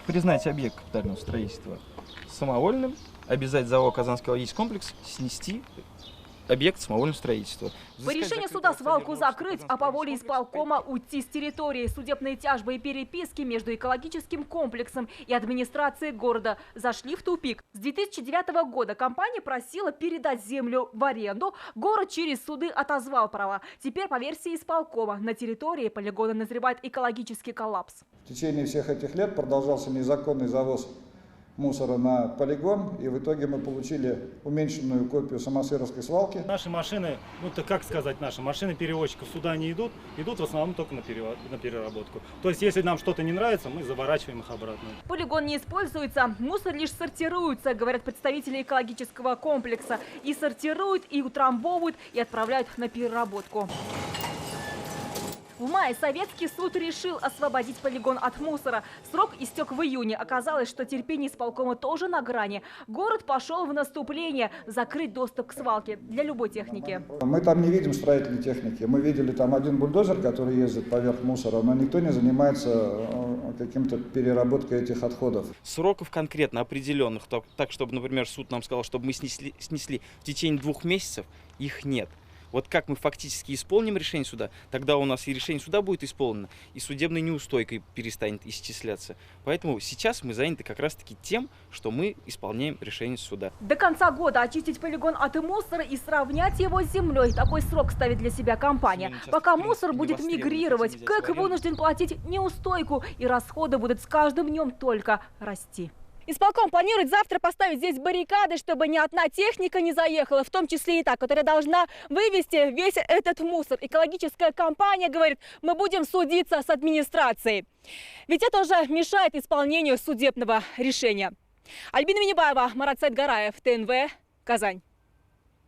признать объект капитального строительства самовольным, обязать ЗАО «Казанский экологический комплекс» снести объект самовольного строительства. По решению суда свалку закрыть, а по воле исполкома уйти с территории. Судебные тяжбы и переписки между экологическим комплексом и администрацией города зашли в тупик. С 2009 года компания просила передать землю в аренду. Город через суды отозвал права. Теперь, по версии исполкома, на территории полигона назревает экологический коллапс. В течение всех этих лет продолжался незаконный завоз мусора на полигон, и в итоге мы получили уменьшенную копию самосыровской свалки. Наши машины, ну то как сказать, наши машины перевозчиков сюда не идут в основном только на переработку. То есть если нам что-то не нравится, мы заворачиваем их обратно. Полигон не используется, мусор лишь сортируется, говорят представители экологического комплекса. И сортируют, и утрамбовывают, и отправляют на переработку. В мае советский суд решил освободить полигон от мусора. Срок истек в июне. Оказалось, что терпение исполкома тоже на грани. Город пошел в наступление – закрыть доступ к свалке для любой техники. Мы там не видим строительной техники. Мы видели там один бульдозер, который ездит поверх мусора, но никто не занимается каким-то переработкой этих отходов. Сроков конкретно определенных, так чтобы, например, суд нам сказал, чтобы мы снесли в течение 2 месяцев, их нет. Вот как мы фактически исполним решение суда, тогда у нас и решение суда будет исполнено, и судебной неустойкой перестанет исчисляться. Поэтому сейчас мы заняты как раз-таки тем, что мы исполняем решение суда. До конца года очистить полигон от мусора и сравнять его с землей. Такой срок ставит для себя компания. Пока мусор будет мигрировать, КЭК вынужден платить неустойку, и расходы будут с каждым днем только расти. Исполком планирует завтра поставить здесь баррикады, чтобы ни одна техника не заехала, в том числе и та, которая должна вывести весь этот мусор. Экологическая компания говорит, мы будем судиться с администрацией. Ведь это уже мешает исполнению судебного решения. Альбина Минибаева, Марат Саидгараев, ТНВ, Казань.